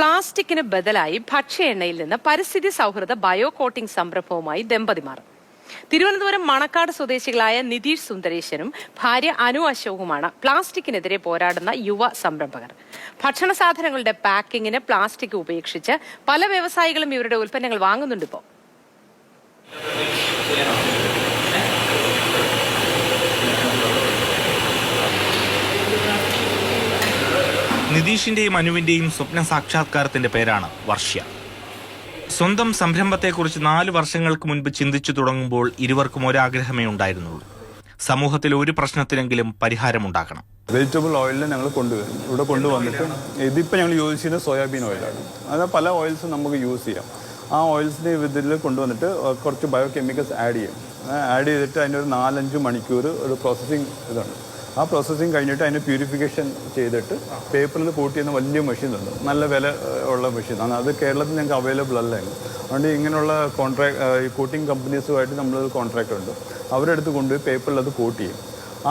പ്ലാസ്റ്റിക്കിന് ബദലായി ഭക്ഷ്യ എണ്ണയിൽ നിന്ന് പരിസ്ഥിതി സൗഹൃദ ബയോ കോട്ടിംഗ് സംരംഭവുമായി ദമ്പതിമാർ. തിരുവനന്തപുരം മണക്കാട് സ്വദേശികളായ നിതീഷ് സുന്ദരേശനും ഭാര്യ അനു അശോകുമാണ് പ്ലാസ്റ്റിക്കിനെതിരെ പോരാടുന്ന യുവ സംരംഭകർ. ഭക്ഷണ സാധനങ്ങളുടെ പാക്കിങ്ങിന് പ്ലാസ്റ്റിക് ഉപേക്ഷിച്ച് പല വ്യവസായികളും ഇവരുടെ ഉൽപ്പന്നങ്ങൾ വാങ്ങുന്നുണ്ട്. ഇപ്പോൾ നിതീഷിന്റെയും അനുവിന്റെയും സ്വപ്ന സാക്ഷാത്കാരത്തിന്റെ പേരാണ് വർഷ്യ. സ്വന്തം സംരംഭത്തെക്കുറിച്ച് 4 വർഷങ്ങൾക്ക് മുൻപ് ചിന്തിച്ചു തുടങ്ങുമ്പോൾ ഇരുവർക്കും ഒരാഗ്രഹമേ ഉണ്ടായിരുന്നുള്ളൂ: സമൂഹത്തിൽ ഒരു പ്രശ്നത്തിനെങ്കിലും പരിഹാരമുണ്ടാക്കണം. വെജിറ്റബിൾ ഓയിലിനെ ഞങ്ങൾ ഇവിടെ കൊണ്ടുവന്നിട്ട് ഇതിപ്പോൾ ഞങ്ങൾ യൂസ് ചെയ്യുന്നത് സോയാബീൻ ഓയിലാണ്. അത് പല ഓയിൽസും നമുക്ക് യൂസ് ചെയ്യാം. ആ ഓയിൽസിനെ ഇതിൽ കൊണ്ടുവന്നിട്ട് കുറച്ച് ബയോ കെമിക്കൽസ് ആഡ് ചെയ്തിട്ട് അതിൻ്റെ ഒരു 4-5 മണിക്കൂർ ഒരു പ്രോസസ്സിങ് ഇതുണ്ട്. ആ പ്രോസസ്സിങ് കഴിഞ്ഞിട്ട് അതിനെ പ്യൂരിഫിക്കേഷൻ ചെയ്തിട്ട് പേപ്പറിൽ കോട്ട് ചെയ്യുന്ന വലിയ മെഷീനുണ്ട്. നല്ല വില ഉള്ള മെഷീനാണ്. അത് കേരളത്തിൽ ഞങ്ങൾക്ക് അവൈലബിൾ അല്ലായിരുന്നു. അതുകൊണ്ട് ഇങ്ങനെയുള്ള കോട്ടിംഗ് കമ്പനീസുമായിട്ട് നമ്മളൊരു കോൺട്രാക്റ്റ് ഉണ്ട്. അവരെടുത്ത് കൊണ്ടുപോയി പേപ്പറിൽ അത് കോട്ട് ചെയ്യും.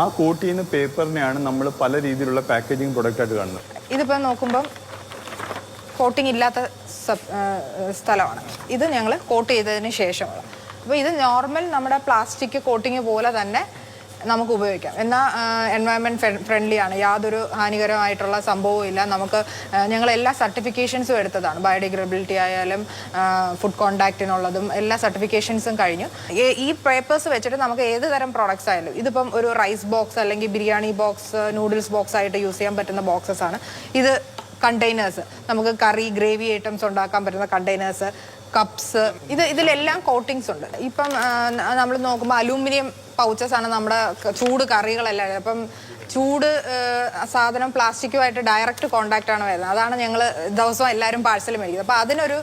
ആ കോട്ട് ചെയ്യുന്ന പേപ്പറിനെയാണ് നമ്മൾ പല രീതിയിലുള്ള പാക്കേജിങ് പ്രൊഡക്റ്റായിട്ട് കാണുന്നത്. ഇതിപ്പോൾ നോക്കുമ്പം കോട്ടിംഗ് ഇല്ലാത്ത സ്ഥലമാണ്. ഇത് ഞങ്ങൾ കോട്ട് ചെയ്തതിന് ശേഷമുള്ള. അപ്പോൾ ഇത് നോർമൽ നമ്മുടെ പ്ലാസ്റ്റിക് കോട്ടിങ് പോലെ തന്നെ നമുക്ക് ഉപയോഗിക്കാം. എന്നാൽ എൻവയൺമെൻറ്റ് ഫ്രണ്ട്ലി ആണ്. യാതൊരു ഹാനികരമായിട്ടുള്ള സംഭവവും ഇല്ല. നമുക്ക് ഞങ്ങൾ എല്ലാ സർട്ടിഫിക്കേഷൻസും എടുത്തതാണ്. ബയോഡിഗ്രഡബിലിറ്റി ആയാലും ഫുഡ് കോണ്ടാക്റ്റിനുള്ളതും എല്ലാ സർട്ടിഫിക്കേഷൻസും കഴിഞ്ഞു. ഈ പേപ്പേഴ്സ് വെച്ചിട്ട് നമുക്ക് ഏത് തരം പ്രോഡക്റ്റ്സ് ആയാലും, ഇതിപ്പം ഒരു റൈസ് ബോക്സ് അല്ലെങ്കിൽ ബിരിയാണി ബോക്സ്, നൂഡിൽസ് ബോക്സ് ആയിട്ട് യൂസ് ചെയ്യാൻ പറ്റുന്ന ബോക്സസ് ആണ് ഇത്. കണ്ടെയ്നേഴ്സ്, നമുക്ക് കറി ഗ്രേവി ഐറ്റംസ് ഉണ്ടാക്കാൻ പറ്റുന്ന കണ്ടെയ്നേഴ്സ്, കപ്സ്, ഇതിലെല്ലാം കോട്ടിങ്സ് ഉണ്ട്. ഇപ്പം നമ്മൾ നോക്കുമ്പോൾ അലൂമിനിയം പൗച്ചസ് ആണ് നമ്മുടെ ചൂട് കറികളെല്ലാം. അപ്പം ചൂട് സാധനം പ്ലാസ്റ്റിക്കുമായിട്ട് ഡയറക്റ്റ് കോണ്ടാക്റ്റ് ആണ് വരുന്നത്. അതാണ് ഞങ്ങൾ ദിവസവും എല്ലാവരും പാഴ്സൽ മേടിക്കുന്നത്. അപ്പോൾ അതിനൊരു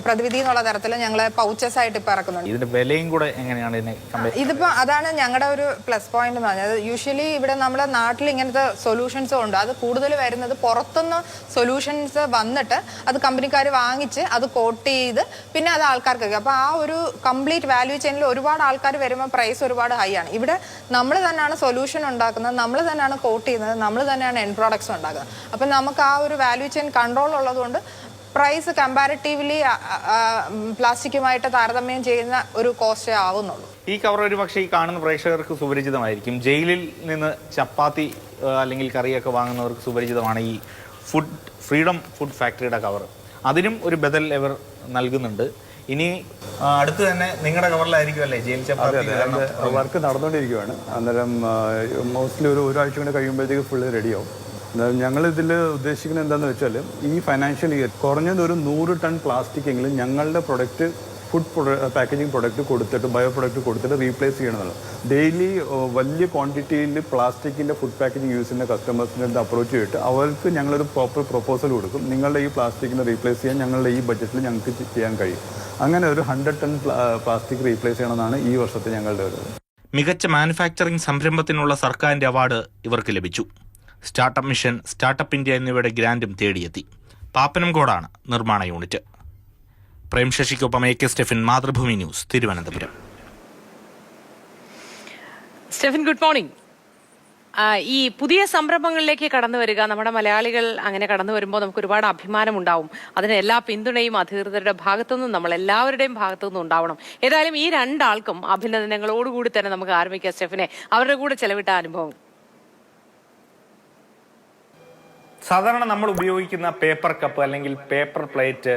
പ്രതിവിധി എന്നുള്ള തരത്തിൽ ഞങ്ങൾ പൗച്ചസ് ആയിട്ട് ഇപ്പോൾ ഇറക്കുന്നുണ്ട്. ഇതിന്റെ വിലയും കൂടെ എങ്ങനെയാണ്? ഇതിപ്പോൾ അതാണ് ഞങ്ങളുടെ ഒരു പ്ലസ് പോയിന്റ് എന്ന് പറഞ്ഞത്. യൂഷ്വലി ഇവിടെ നമ്മുടെ നാട്ടിൽ ഇങ്ങനത്തെ സൊല്യൂഷൻസും ഉണ്ട്. അത് കൂടുതൽ വരുന്നത് പുറത്തുനിന്ന് സൊല്യൂഷൻസ് വന്നിട്ട് അത് കമ്പനിക്കാർ വാങ്ങിച്ച് അത് കോട്ട് ചെയ്ത് പിന്നെ അത് ആൾക്കാർക്ക്. അപ്പോൾ ആ ഒരു കംപ്ലീറ്റ് വാല്യൂ ചെയിനിൽ ഒരുപാട് ആൾക്കാർ വരുമ്പോൾ പ്രൈസ് ഒരുപാട് ഹൈ ആണ്. ഇവിടെ നമ്മൾ തന്നെയാണ് സൊല്യൂഷൻ ഉണ്ടാക്കുന്നത്, നമ്മൾ തന്നെയാണ് കോട്ട് ചെയ്യുന്നത്, നമ്മൾ തന്നെയാണ് എൻഡ് പ്രോഡക്ട്സ് ഉണ്ടാക്കുന്നത്. അപ്പം നമുക്ക് ആ ഒരു വാല്യൂ ചെയിൻ കൺട്രോൾ ഉള്ളതുകൊണ്ട് പ്രൈസ് കമ്പാരിറ്റീവ്ലി പ്ലാസ്റ്റിക്കുമായിട്ട് താരതമ്യം ചെയ്യുന്ന ഒരു കോസ്റ്റേ ആവുന്നുള്ളൂ. ഈ കവർ ഒരു പക്ഷേ ഈ കാണുന്ന പ്രേക്ഷകർക്ക് സുപരിചിതമായിരിക്കും. ജയിലിൽ നിന്ന് ചപ്പാത്തി അല്ലെങ്കിൽ കറിയൊക്കെ വാങ്ങുന്നവർക്ക് സുപരിചിതമാണ് ഈ ഫ്രീഡം ഫുഡ് ഫാക്ടറിയുടെ കവർ. അതിനും ഒരു ബദൽ ഇവർ നൽകുന്നുണ്ട്. ഇനി അടുത്ത് തന്നെ നിങ്ങളുടെ കവറിലായിരിക്കും അല്ലേ ജയിൽ ചപ്പാത്തി? വർക്ക് നടന്നുകൊണ്ടിരിക്കുകയാണ്. അന്നേരം മോസ്റ്റ്ലി ഒരാഴ്ച കൊണ്ട് കഴിയുമ്പോഴത്തേക്ക് ഫുള്ള് റെഡിയാവും. ഞങ്ങളിതിൽ ഉദ്ദേശിക്കുന്നത് എന്താണെന്ന് വെച്ചാൽ ഈ ഫൈനാൻഷ്യൽ ഇയർ കുറഞ്ഞത് ഒരു 100 ടൺ പ്ലാസ്റ്റിക് എങ്കിലും ഞങ്ങളുടെ പ്രൊഡക്റ്റ് ഫുഡ് പാക്കേജിങ് പ്രൊഡക്റ്റ് കൊടുത്തിട്ട് ബയോ പ്രൊഡക്റ്റ് കൊടുത്തിട്ട് റീപ്ലേസ് ചെയ്യണമെന്നുള്ളത്. ഡെയിലി വലിയ ക്വാണ്ടിറ്റിയിൽ പ്ലാസ്റ്റിക്കിൻ്റെ ഫുഡ് പാക്കേജിങ് യൂസ് ചെയ്യുന്ന കസ്റ്റമേഴ്സിൻ്റെ അടുത്ത് അപ്രോച്ച് ചെയ്തിട്ട് അവർക്ക് ഞങ്ങളൊരു പ്രോപ്പർ പ്രൊപ്പോസൽ കൊടുക്കും. നിങ്ങളുടെ ഈ പ്ലാസ്റ്റിക്കിനെ റീപ്ലേസ് ചെയ്യാൻ ഞങ്ങളുടെ ഈ ബഡ്ജറ്റിൽ ഞങ്ങൾക്ക് ചെയ്യാൻ കഴിയും. അങ്ങനെ ഒരു 100 ടൺ പ്ലാസ്റ്റിക് റീപ്ലേസ് ചെയ്യണമെന്നാണ് ഈ വർഷത്തെ ഞങ്ങളുടെ ഒരു മികച്ച മാനുഫാക്ചറിംഗ് സംരംഭത്തിനുള്ള സർക്കാരിന്റെ അവാർഡ് ഇവർക്ക് ലഭിച്ചു. സ്റ്റാർട്ടപ്പ് മിഷൻ, സ്റ്റാർട്ടപ്പ് ഇന്ത്യ എന്നിവയുടെ ഗ്രാൻഡും തേടിയെത്തി. പാപ്പനംകോടാണ് നിർമ്മാണ യൂണിറ്റ്. പ്രേം ശശിക്കൊപ്പം AK Stefin, Mathrubhumi news, Thiruvananthapuram. Stefin, good morning. ഈ പുതിയ സംരംഭങ്ങളിലേക്ക് കടന്നു വരിക, നമ്മുടെ മലയാളികൾ അങ്ങനെ കടന്നു വരുമ്പോൾ നമുക്ക് ഒരുപാട് അഭിമാനം ഉണ്ടാവും. അതിന് എല്ലാ പിന്തുണയും അധികൃതരുടെ ഭാഗത്തുനിന്നും നമ്മൾ എല്ലാവരുടെയും ഭാഗത്തുനിന്നും ഉണ്ടാവണം. ഏതായാലും ഈ 2 ആൾക്കും അഭിനന്ദനങ്ങളോടുകൂടി തന്നെ നമുക്ക് ആരംഭിക്കാം. സ്റ്റെഫിനെ, അവരുടെ കൂടെ ചെലവിട്ട അനുഭവം. സാധാരണ നമ്മൾ ഉപയോഗിക്കുന്ന പേപ്പർ കപ്പ് അല്ലെങ്കിൽ പേപ്പർ പ്ലേറ്റ്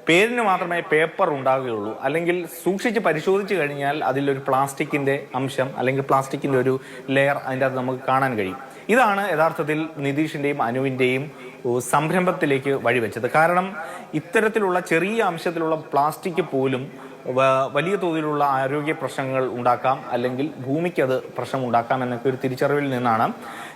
പേരിന് മാത്രമേ പേപ്പർ ഉണ്ടാവുകയുള്ളൂ. അല്ലെങ്കിൽ സൂക്ഷിച്ച് പരിശോധിച്ച് കഴിഞ്ഞാൽ അതിലൊരു പ്ലാസ്റ്റിക്കിൻ്റെ അംശം അല്ലെങ്കിൽ പ്ലാസ്റ്റിക്കിൻ്റെ ഒരു ലെയർ അതിൻ്റെ അകത്ത് നമുക്ക് കാണാൻ കഴിയും. ഇതാണ് യഥാർത്ഥത്തിൽ നിതീഷിൻ്റെയും അനുവിൻ്റെയും സംരംഭത്തിലേക്ക് വഴിവെച്ചത്. കാരണം ഇത്തരത്തിലുള്ള ചെറിയ അംശത്തിലുള്ള പ്ലാസ്റ്റിക് പോലും വലിയ തോതിലുള്ള ആരോഗ്യ പ്രശ്നങ്ങൾ ഉണ്ടാക്കാം, അല്ലെങ്കിൽ ഭൂമിക്ക് അത് പ്രശ്നം ഉണ്ടാക്കാം എന്നൊക്കെ ഒരു തിരിച്ചറിവിൽ നിന്നാണ്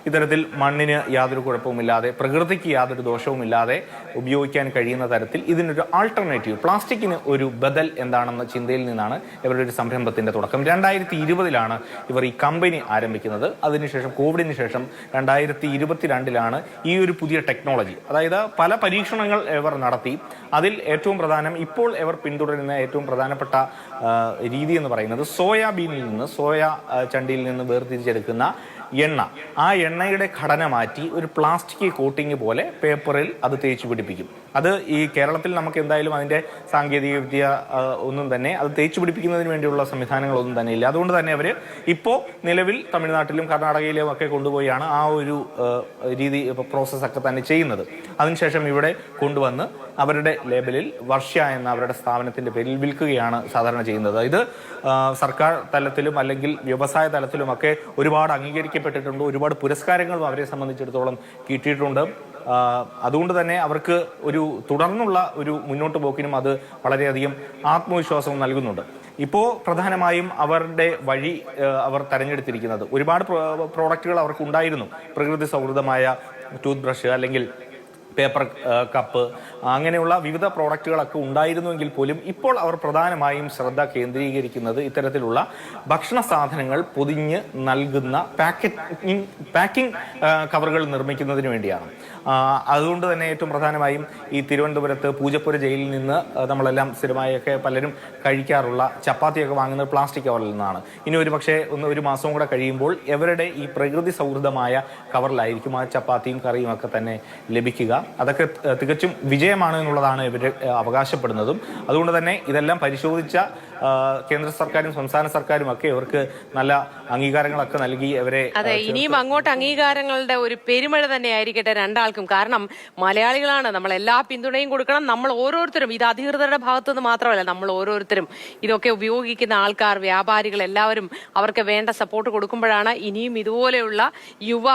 ഇത്തരത്തിൽ മണ്ണിന് യാതൊരു കുഴപ്പവുമില്ലാതെ, പ്രകൃതിക്ക് യാതൊരു ദോഷവുമില്ലാതെ ഉപയോഗിക്കാൻ കഴിയുന്ന തരത്തിൽ ഇതിനൊരു ആൾട്ടർനേറ്റീവ്, പ്ലാസ്റ്റിക്കിന് ഒരു ബദൽ എന്താണെന്ന ചിന്തയിൽ നിന്നാണ് ഇവരുടെ ഒരു സംരംഭത്തിൻ്റെ തുടക്കം. 2020 ഇവർ ഈ കമ്പനി ആരംഭിക്കുന്നത്. അതിനുശേഷം കോവിഡിന് ശേഷം 2022 ഈ ഒരു പുതിയ ടെക്നോളജി, അതായത് പല പരീക്ഷണങ്ങൾ ഇവർ നടത്തി. അതിൽ ഏറ്റവും പ്രധാനം, ഇപ്പോൾ ഇവർ പിന്തുടരുന്ന ഏറ്റവും പ്രധാനപ്പെട്ട രീതി എന്ന് പറയുന്നത് സോയാബീനിൽ നിന്ന്, സോയ ചണ്ടിയിൽ നിന്ന് വേർതിരിച്ചെടുക്കുന്ന എണ്ണ, ആ എണ്ണയുടെ ഘടന മാറ്റി ഒരു പ്ലാസ്റ്റിക് കോട്ടിംഗ് പോലെ പേപ്പറിൽ അത് തേച്ച് പിടിപ്പിക്കും. അത് ഈ കേരളത്തിൽ നമുക്ക് എന്തായാലും അതിൻ്റെ സാങ്കേതിക വിദ്യ ഒന്നും തന്നെ അത് തേച്ച് പിടിപ്പിക്കുന്നതിന് വേണ്ടിയുള്ള സംവിധാനങ്ങളൊന്നും തന്നെ ഇല്ല. അതുകൊണ്ട് തന്നെ അവർ ഇപ്പോൾ നിലവിൽ തമിഴ്നാട്ടിലും കർണാടകയിലും ഒക്കെ കൊണ്ടുപോയാണ് ആ ഒരു രീതി പ്രോസസ്സൊക്കെ തന്നെ ചെയ്യുന്നത്. അതിനുശേഷം ഇവിടെ കൊണ്ടുവന്ന് അവരുടെ ലേബലിൽ വർഷ എന്ന അവരുടെ സ്ഥാപനത്തിന്റെ പേരിൽ വിൽക്കുകയാണ് സാധാരണ ചെയ്യുന്നത്. ഇത് സർക്കാർ തലത്തിലും അല്ലെങ്കിൽ വ്യവസായ തലത്തിലുമൊക്കെ ഒരുപാട് അംഗീകരിക്കപ്പെട്ടിട്ടുണ്ട്. ഒരുപാട് പുരസ്കാരങ്ങളും അവരെ സംബന്ധിച്ചിടത്തോളം കിട്ടിയിട്ടുണ്ട്. അതുകൊണ്ട് തന്നെ അവർക്ക് ഒരു തുടർന്നുള്ള ഒരു മുന്നോട്ട് പോക്കിനും അത് വളരെയധികം ആത്മവിശ്വാസവും നൽകുന്നുണ്ട്. ഇപ്പോൾ പ്രധാനമായും അവരുടെ വഴി അവർ തെരഞ്ഞെടുത്തിരിക്കുന്നത് ഒരുപാട് പ്രോഡക്റ്റുകൾ അവർക്ക് ഉണ്ടായിരുന്നു. പ്രകൃതി സൗഹൃദമായ ടൂത്ത് ബ്രഷ് അല്ലെങ്കിൽ പേപ്പർ കപ്പ് അങ്ങനെയുള്ള വിവിധ പ്രോഡക്റ്റുകളൊക്കെ ഉണ്ടായിരുന്നുവെങ്കിൽ പോലും ഇപ്പോൾ അവർ പ്രധാനമായും ശ്രദ്ധ കേന്ദ്രീകരിക്കുന്നത് ഇത്തരത്തിലുള്ള ഭക്ഷണ സാധനങ്ങൾ പൊതിഞ്ഞ് നൽകുന്ന പാക്കിംഗ് കവറുകൾ നിർമ്മിക്കുന്നതിന് വേണ്ടിയാണ്. അതുകൊണ്ട് തന്നെ ഏറ്റവും പ്രധാനമായും ഈ തിരുവനന്തപുരത്ത് പൂജപ്പുര ജയിലിൽ നിന്ന് നമ്മളെല്ലാം സ്ഥിരമായൊക്കെ പലരും കഴിക്കാറുള്ള ചപ്പാത്തിയൊക്കെ വാങ്ങുന്നത് പ്ലാസ്റ്റിക് കവറിൽ നിന്നാണ്. ഇനി ഒരു പക്ഷേ ഒരു മാസവും കൂടെ കഴിയുമ്പോൾ ഇവരുടെ ഈ പ്രകൃതി സൗഹൃദമായ കവറിലായിരിക്കും ആ ചപ്പാത്തിയും കറിയും ഒക്കെ തന്നെ ലഭിക്കുക. അതൊക്കെ തികച്ചും വിജയമാണ് എന്നുള്ളതാണ് ഇവർ അവകാശപ്പെടുന്നതും. അതുകൊണ്ട് തന്നെ ഇതെല്ലാം പരിശോധിച്ച കേന്ദ്ര സർക്കാരും സംസ്ഥാന സർക്കാരും ഒക്കെ ഇവർക്ക് നല്ല അംഗീകാരങ്ങളൊക്കെ നൽകി അവരെ. അതെ, ഇനിയും അങ്ങോട്ട് അംഗീകാരങ്ങളുടെ ഒരു പെരുമഴ തന്നെ ആയിരിക്കട്ടെ രണ്ടാൾക്കും. കാരണം മലയാളികളാണ്, നമ്മൾ എല്ലാ പിന്തുണയും കൊടുക്കണം. നമ്മൾ ഓരോരുത്തരും, ഇത് അധികൃതരുടെ ഭാഗത്തുനിന്ന് മാത്രമല്ല, നമ്മൾ ഓരോരുത്തരും ഇതൊക്കെ ഉപയോഗിക്കുന്ന ആൾക്കാർ, വ്യാപാരികൾ എല്ലാവരും അവർക്ക് വേണ്ട സപ്പോർട്ട് കൊടുക്കുമ്പോഴാണ് ഇനിയും ഇതുപോലെയുള്ള യുവ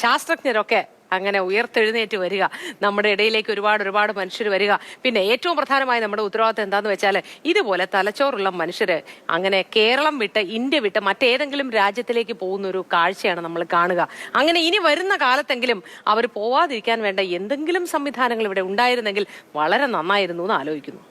ശാസ്ത്രജ്ഞരൊക്കെ അങ്ങനെ ഉയർത്തെഴുന്നേറ്റ് വരിക, നമ്മുടെ ഇടയിലേക്ക് ഒരുപാട് മനുഷ്യർ വരിക. പിന്നെ ഏറ്റവും പ്രധാനമായി നമ്മുടെ ഉത്തരവാദിത്തം എന്താന്ന് വെച്ചാൽ ഇതുപോലെ തലച്ചോറുള്ള മനുഷ്യര് അങ്ങനെ കേരളം വിട്ട്, ഇന്ത്യ വിട്ട് മറ്റേതെങ്കിലും രാജ്യത്തിലേക്ക് പോകുന്ന ഒരു കാഴ്ചയാണ് നമ്മൾ കാണുക. അങ്ങനെ ഇനി വരുന്ന കാലത്തെങ്കിലും അവർ പോവാതിരിക്കാൻ വേണ്ട എന്തെങ്കിലും സംവിധാനങ്ങൾ ഇവിടെ ഉണ്ടായിരുന്നെങ്കിൽ വളരെ നന്നായിരുന്നു എന്ന് ആലോചിക്കുന്നു.